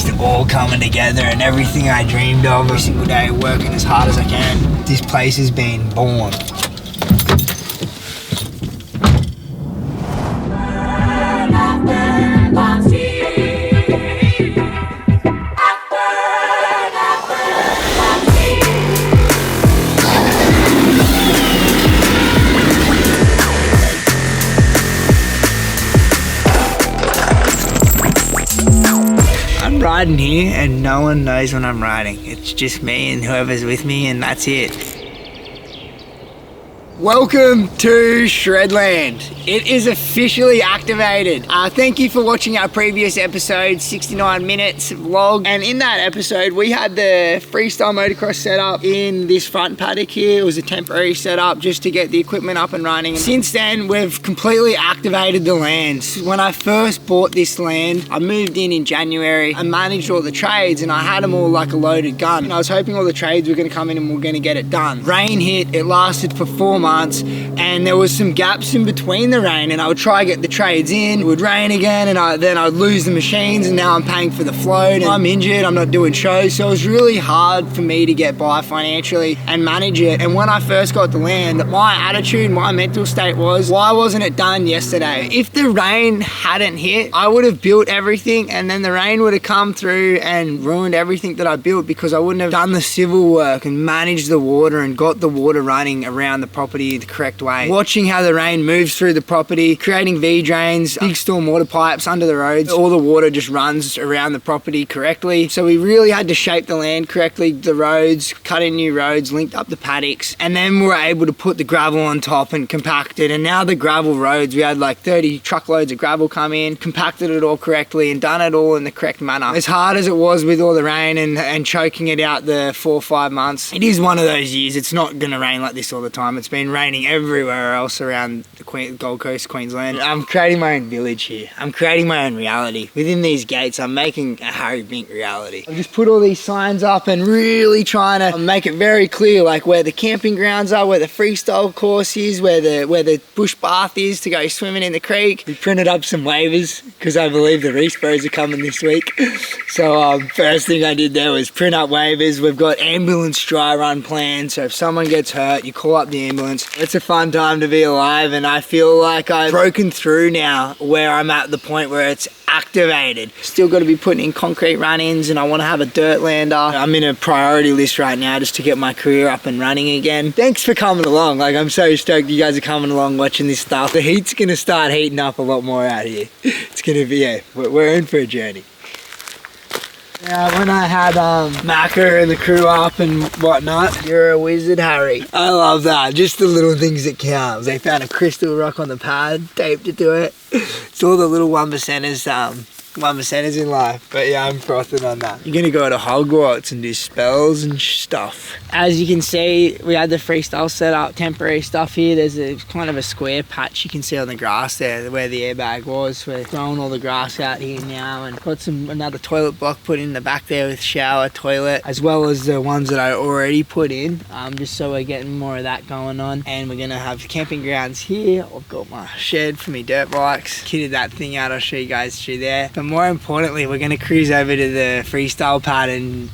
just all coming together and everything I dreamed of every single day, working as hard as I can. This place has been born. Riding here and no one knows when I'm riding. It's just me and whoever's with me, and that's it. Welcome to ShredLand. It is officially activated. Thank you for watching our previous episode, 69 minutes vlog. And in that episode, we had the freestyle motocross setup in this front paddock here. It was a temporary setup just to get the equipment up and running. Since then, we've completely activated the land. When I first bought this land, I moved in January. I managed all the trades and I had them all like a loaded gun. And I was hoping all the trades were gonna come in and we were gonna get it done. Rain hit, it lasted for 4 months, and there was some gaps in between the rain, and I would try to get the trades in, it would rain again, and then I'd lose the machines, and now I'm paying for the float, and I'm injured, I'm not doing shows, so it was really hard for me to get by financially and manage it. And when I first got the land, my attitude, my mental state was, why wasn't it done yesterday? If the rain hadn't hit, I would have built everything, and then the rain would have come through and ruined everything that I built, because I wouldn't have done the civil work and managed the water and got the water running around the property the correct way. Watching how the rain moves through the property, creating V-drains, big storm water pipes under the roads, all the water just runs around the property correctly. So we really had to shape the land correctly, the roads, cut in new roads, linked up the paddocks, and then we were able to put the gravel on top and compact it. And now the gravel roads, we had like 30 truckloads of gravel come in, compacted it all correctly and done it all in the correct manner. As hard as it was with all the rain and choking it out the 4 or 5 months, it is one of those years. It's not gonna rain like this all the time. It's been raining everywhere else around the Gold Coast, Queensland. I'm creating my own village here. I'm creating my own reality. Within these gates, I'm making a Harry Bink reality. I've just put all these signs up and really trying to make it very clear, like where the camping grounds are, where the freestyle course is, where the bush bath is to go swimming in the creek. We printed up some waivers because I believe the Reese Bros are coming this week. So first thing I did there was print up waivers. We've got ambulance dry run plans, so if someone gets hurt, you call up the ambulance. It's a fun time to be alive, and I feel like I've broken through now where I'm at the point where it's activated. Still got to be putting in concrete run-ins, and I want to have a dirt lander. I'm in a priority list right now just to get my career up and running again. Thanks for coming along. Like, I'm so stoked you guys are coming along watching this stuff. The heat's gonna start heating up a lot more out here. It's gonna be, yeah, we're in for a journey. Yeah, when I had Macka and the crew up and whatnot, you're a wizard, Harry. I love that. Just the little things that count. They found a crystal rock on the pad, taped it to it. It's all the little 1%ers, 1%ers in life. But yeah, I'm frothing on that. You're gonna go to Hogwarts and do spells and stuff. As you can see, we had the freestyle set up, temporary stuff here. There's a kind of a square patch you can see on the grass there where the airbag was. We're throwing all the grass out here now, and got another toilet block put in the back there with shower, toilet, as well as the ones that I already put in, just so we're getting more of that going on. And we're gonna have camping grounds here. I've got my shed for me dirt bikes, kitted that thing out. I'll show you guys through there. But more importantly, we're gonna cruise over to the freestyle pad. And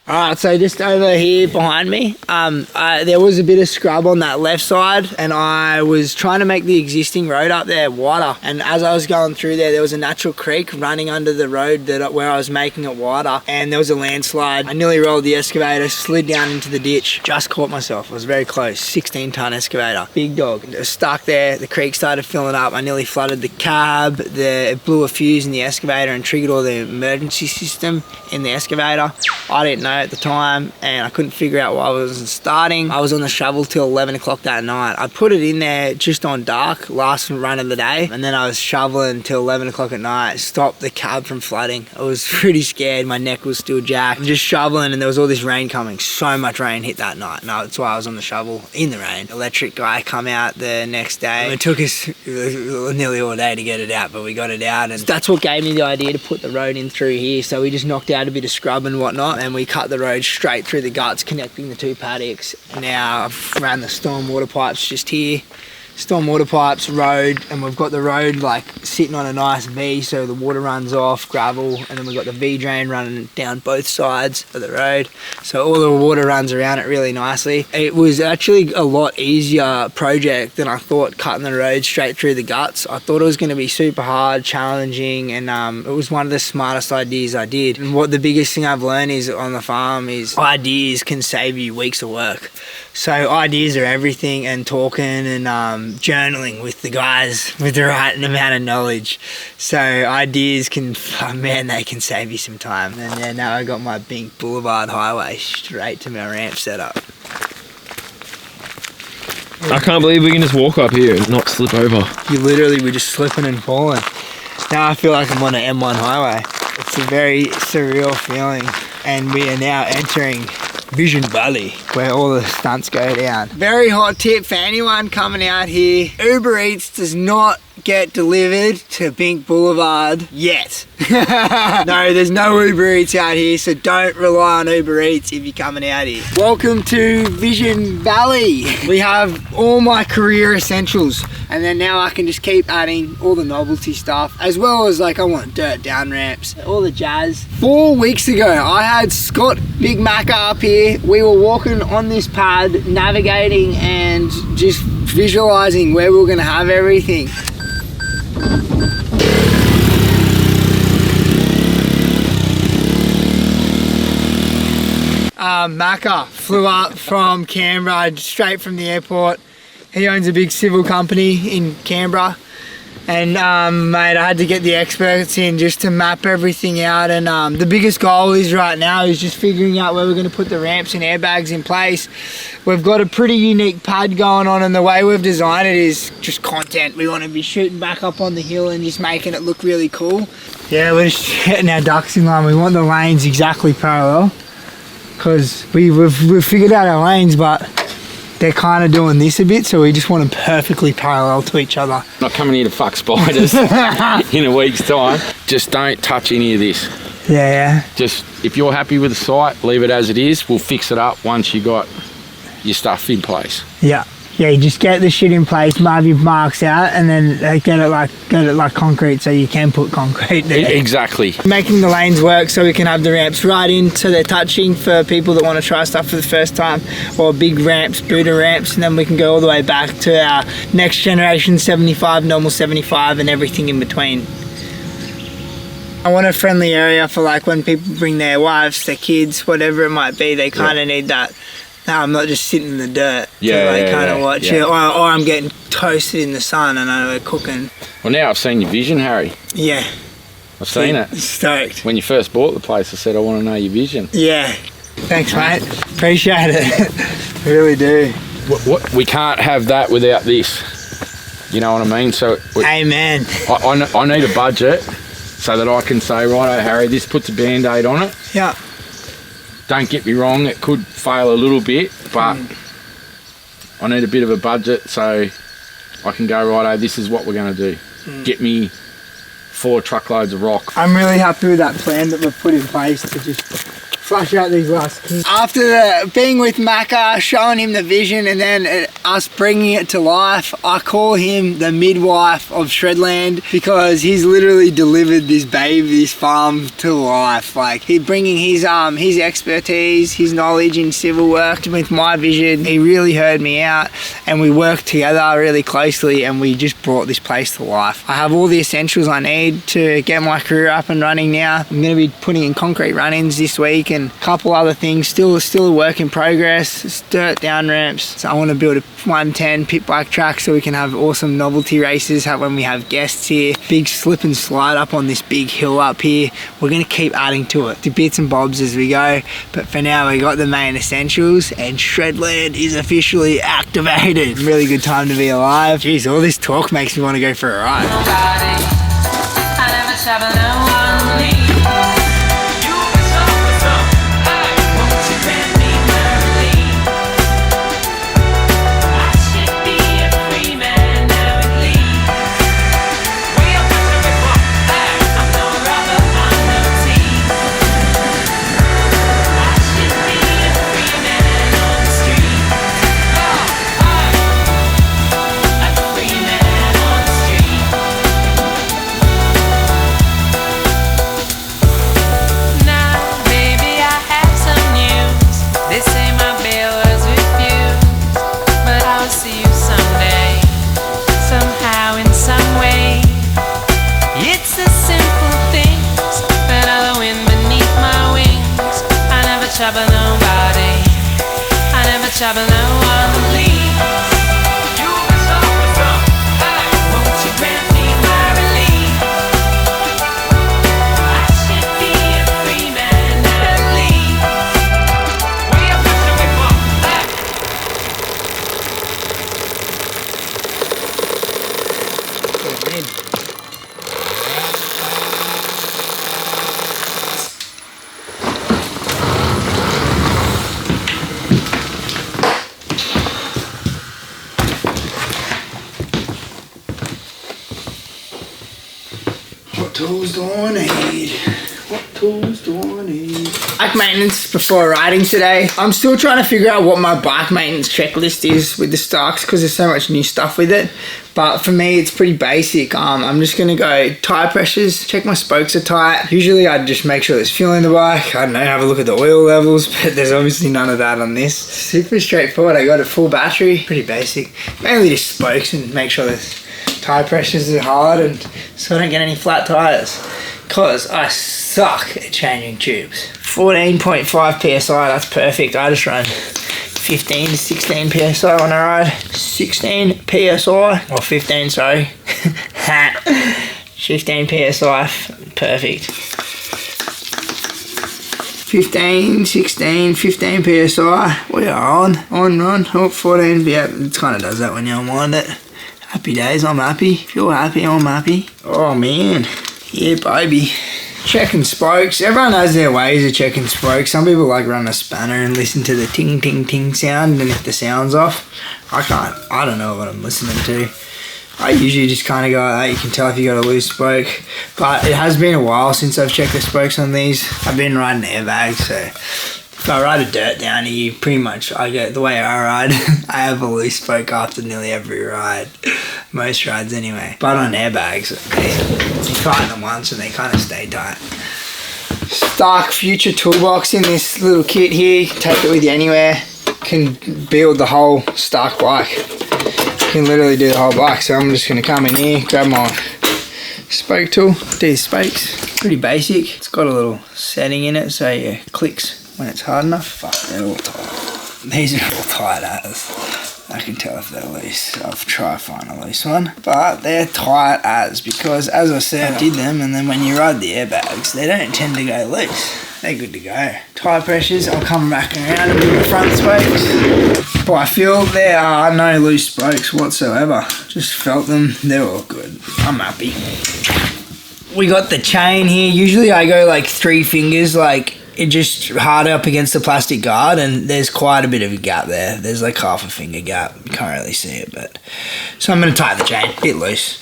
alright, so just over here behind me, there was a bit of scrub on that left side, and I was trying to make the existing road up there wider. And as I was going through there was a natural creek running under the road where I was making it wider, and there was a landslide. I nearly rolled the excavator, slid down into the ditch, just caught myself. I was very close. 16-ton excavator, big dog. It was stuck there. The creek started filling up. I nearly flooded the cab. It blew a fuse in the excavator and triggered all the emergency system in the excavator. I didn't know at the time, and I couldn't figure out why I wasn't starting. I was on the shovel till 11 o'clock that night. I put it in there just on dark, last run of the day, and then I was shoveling till 11 o'clock at night, stopped the cab from flooding. I was pretty scared. My neck was still jacked. I'm just shoveling, and there was all this rain coming. So much rain hit that night. No, that's why I was on the shovel in the rain. Electric guy come out the next day. And it took us nearly all day to get it out, but we got it out, and that's what gave me the idea to put the road in through here. So we just knocked out a bit of scrub and whatnot, and we cut the road straight through the guts connecting the two paddocks. Now I've ran the storm water pipes just here, stormwater pipes, road, and we've got the road like sitting on a nice V, so the water runs off, gravel, and then we've got the V drain running down both sides of the road, so all the water runs around it really nicely. It was actually a lot easier project than I thought, cutting the road straight through the guts. I thought it was going to be super hard, challenging, and it was one of the smartest ideas I did. And what the biggest thing I've learned is on the farm is ideas can save you weeks of work. So ideas are everything, and talking and journaling with the guys with the right amount of knowledge. So ideas can, oh man, they can save you some time. And yeah, now I got my big boulevard highway straight to my ramp setup. I can't believe we can just walk up here and not slip over. You literally were just slipping and falling. Now I feel like I'm on an M1 highway. It's a very surreal feeling, and we are now entering Vision Valley, where all the stunts go down. Very hot tip for anyone coming out here: Uber Eats does not get delivered to Bink Boulevard yet. No, there's no Uber Eats out here, so don't rely on Uber Eats if you're coming out here. Welcome to Vision Valley. We have all my career essentials, and then now I can just keep adding all the novelty stuff, as well as like I want dirt down ramps, all the jazz. 4 weeks ago, I had Scott Big Macka up here. We were walking on this pad, navigating and just visualizing where we were gonna have everything. Macka flew up from Canberra straight from the airport. He owns a big civil company in Canberra, and mate, I had to get the experts in just to map everything out. And the biggest goal is right now is just figuring out where we're going to put the ramps and airbags in place. We've got a pretty unique pad going on, and the way we've designed it is just content. We want to be shooting back up on the hill and just making it look really cool. Yeah, we're just getting our ducks in line. We want the lanes exactly parallel, because we've figured out our lanes, but they're kind of doing this a bit, so we just want them perfectly parallel to each other. Not coming here to fuck spiders in a week's time. Just don't touch any of this. Yeah. Just, if you're happy with the site, leave it as it is. We'll fix it up once you got your stuff in place. Yeah. Yeah, you just get the shit in place, mark your marks out, and then get it like concrete, so you can put concrete there. Exactly. Making the lanes work so we can have the ramps right in, so they're touching for people that want to try stuff for the first time, or big ramps, Buddha ramps, and then we can go all the way back to our next generation 75, normal 75, and everything in between. I want a friendly area for like when people bring their wives, their kids, whatever it might be, they kind of need that. No, I'm not just sitting in the dirt to kind of watch it, or I'm getting toasted in the sun and I know we're cooking. Well, now I've seen your vision, Harry. Yeah. I've seen it. Stoked. When you first bought the place, I said, I want to know your vision. Yeah. Thanks, mate. Appreciate it. Really do. We can't have that without this. You know what I mean? So amen. I need a budget so that I can say, right, Harry, this puts a Band-Aid on it. Yeah. Don't get me wrong, it could fail a little bit, but I need a bit of a budget so I can go, righto, this is what we're going to do. Get me 4 truckloads of rock. I'm really happy with that plan that we've put in place to just flush out these last kings. After being with Macka, showing him the vision, and then us bringing it to life, I call him the midwife of ShredLand, because he's literally delivered this baby, this farm to life. Like, he bringing his expertise, his knowledge in civil work with my vision. He really heard me out, and we worked together really closely, and we just brought this place to life. I have all the essentials I need to get my career up and running now. I'm going to be putting in concrete run-ins this week, and a couple other things, still a work in progress. It's dirt down ramps, so I want to build a 110 pit bike track so we can have awesome novelty races when we have guests here. Big slip and slide up on this big hill up here. We're going to keep adding to it, to bits and bobs as we go, but for now we got the main essentials, and ShredLand is officially activated. Really good time to be alive. Jeez, all this talk makes me want to go for a ride. trouble nobody. I never trouble no one to leave. You've been soft as up. Hey, won't you grant me my relief? I should be a free man at least. Where you pushing me from? What tools do I need? What tools do I need? Bike maintenance before riding today. I'm still trying to figure out what my bike maintenance checklist is with the stocks because there's so much new stuff with it. But for me, it's pretty basic. I'm just gonna go tire pressures, check my spokes are tight. Usually I'd just make sure there's fuel in the bike. I don't know, have a look at the oil levels, but there's obviously none of that on this. Super straightforward. I got a full battery, pretty basic. Mainly just spokes and make sure there's tire pressures are hard and so I don't get any flat tires because I suck at changing tubes. 14.5 psi, that's perfect. I just run 15 to 16 psi when I ride. 16 psi, or 15, sorry. 15 psi, perfect. 15, 16, 15 psi. We are on run. Oh, 14, yeah, it kind of does that when you unwind it. Happy days, I'm happy. If you're happy, I'm happy. Oh man, yeah baby. Checking spokes. Everyone has their ways of checking spokes. Some people like run a spanner and listen to the ting ting ting sound, and if the sound's off, I don't know what I'm listening to. I usually just kind of go like that. You can tell if you got a loose spoke, but it has been a while since I've checked the spokes on these. I've been riding airbags, so if I ride a dirt down here, pretty much I go the way I ride. I have a loose spoke after nearly every ride, most rides anyway. But on airbags, you tighten them once and they kind of stay tight. Stark Future toolbox in this little kit here. You can take it with you anywhere. Can build the whole Stark bike. You can literally do the whole bike. So I'm just going to come in here, grab my spoke tool, do the spokes. Pretty basic. It's got a little setting in it so it clicks when it's hard enough. Fuck, they're all tight. These are all tight as. I can tell if they're loose. I'll try to find a loose one. But they're tight as, because as I said, I did them, and then when you ride the airbags, they don't tend to go loose. They're good to go. Tire pressures, I'll come back around and do the front spokes. But I feel there are no loose spokes whatsoever. Just felt them, they're all good. I'm happy. We got the chain here. Usually I go like 3 fingers, like it just hard up against the plastic guard, and there's quite a bit of a gap there. There's like half a finger gap. You can't really see it, but so I'm gonna tighten the chain. Bit loose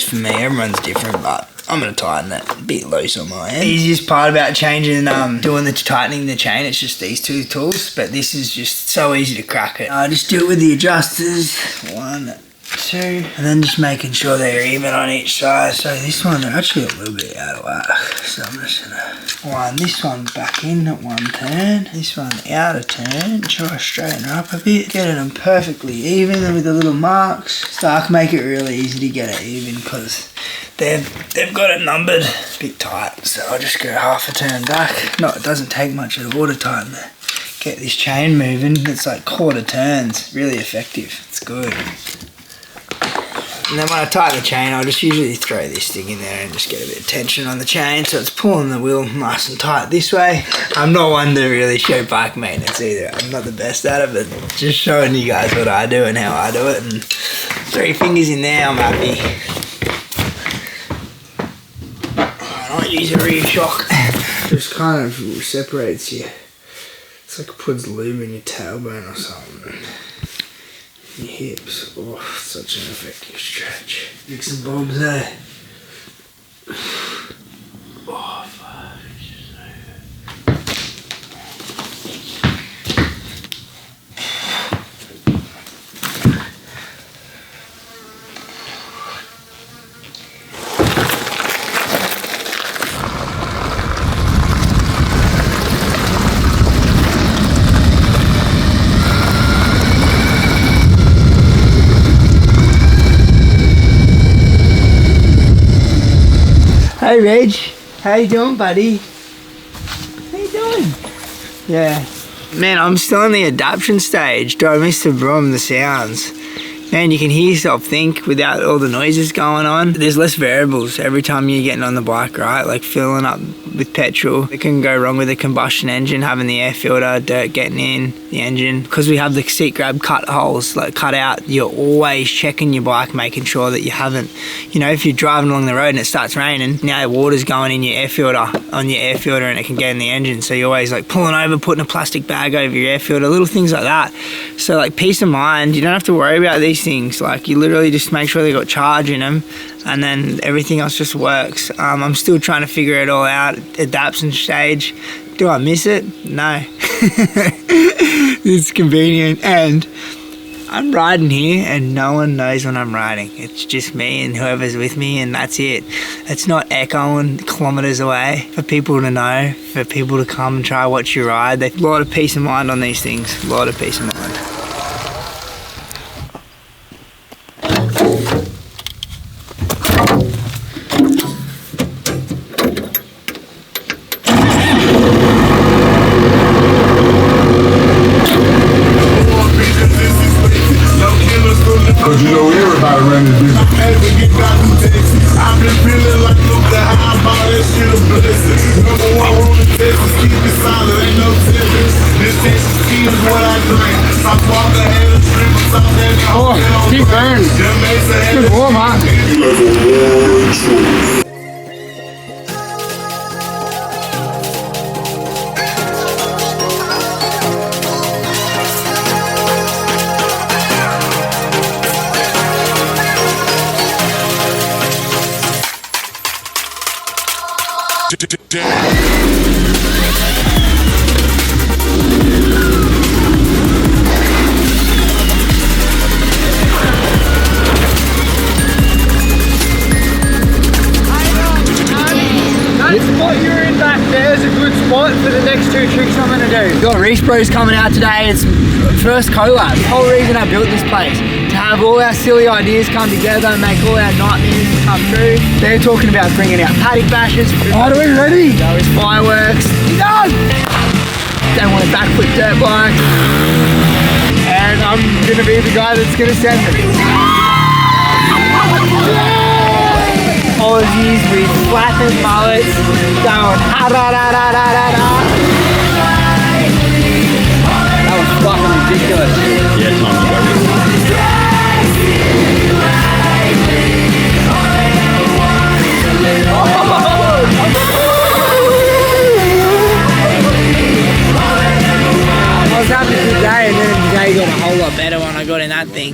for me. Everyone's different, but I'm gonna tighten it. Bit loose on my end. Easiest part about changing, tightening the chain, it's just these 2 tools, but this is just so easy to crack it. I just do it with the adjusters. 1, 2, and then just making sure they're even on each side. So this one, they're actually a little bit out of whack. So I'm just gonna wind this one back in at 1 turn, this one out a turn, try to straighten her up a bit, getting them perfectly even with the little marks. Stark make it really easy to get it even because they've got it numbered. It's a bit tight, so I'll just go half a turn back. No, it doesn't take much at all to tighten it. Get this chain moving. It's like quarter turns, really effective. It's good. And then when I tighten the chain, I'll just usually throw this thing in there and just get a bit of tension on the chain, so it's pulling the wheel nice and tight this way. I'm not one to really show bike maintenance either. I'm not the best at it, but just showing you guys what I do and how I do it. And 3 fingers in there, I'm happy. I don't use a rear shock. Just kind of separates you. It's like it puts lube in your tailbone or something. Your hips, oh, such an effective stretch. Mix and bobs there. Oh, fuck. Hey Reg, how you doing, buddy? How you doing? Yeah. Man, I'm still in the adaptation stage. Do I miss the broom, the sounds? Man, you can hear yourself think without all the noises going on. There's less variables every time you're getting on the bike, right? Like filling up with petrol. It can go wrong with a combustion engine, having the air filter, dirt getting in the engine. Because we have the seat grab cut holes, like cut out, you're always checking your bike, making sure that you haven't, you know, if you're driving along the road and it starts raining, now water's going in your air filter, on your air filter, and it can get in the engine. So you're always like pulling over, putting a plastic bag over your air filter, little things like that. So like peace of mind, you don't have to worry about these things. Like you literally just make sure they got charge in them, and then everything else just works. I'm still trying to figure it all out. Adaptation stage. Do I miss it? No. It's convenient, and I'm riding here and no one knows when I'm riding. It's just me and whoever's with me, and that's it. It's not echoing kilometers away for people to know, for people to come and try watch you ride. There's a lot of peace of mind on these things. A lot of peace of mind. Cause you know everybody ran this business. I've been feeling like Luca, how about that shit a blessing? Number one rule in Texas, keep it solid, ain't no telling. This Texas tea is what I drink. South Walker had a trip, South had a hotel. Keep burning. Good warm, huh? That spot you're in back there is a good spot for the next two tricks I'm gonna do. Got Reese Bros coming out today. It's first collab. The whole reason I built this place, to have all our silly ideas come together and make all our nightmares come true. They're talking about bringing out paddock bashes. Are we ready? There's fireworks. Done! They want a backflip dirt bike. And I'm gonna be the guy that's gonna send them. Aussies with flattened mullets going ha da da da da da da. That was fucking ridiculous. Yeah, time to go. I was having a good day, and then the day got a whole lot better when I got in that thing.